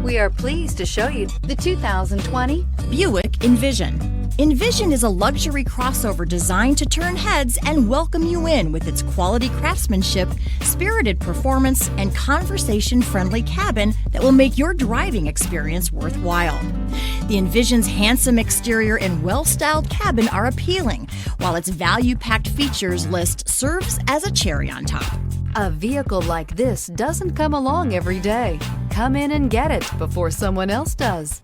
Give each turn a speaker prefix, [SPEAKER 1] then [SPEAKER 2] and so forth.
[SPEAKER 1] We are pleased to show you the 2020
[SPEAKER 2] Buick Envision. Envision is a luxury crossover designed to turn heads and welcome you in with its quality craftsmanship, spirited performance, and conversation-friendly cabin that will make your driving experience worthwhile. The Envision's handsome exterior and well-styled cabin are appealing, while its value-packed features list serves as a cherry on top.
[SPEAKER 1] A vehicle like this doesn't come along every day. Come in and get it before someone else does.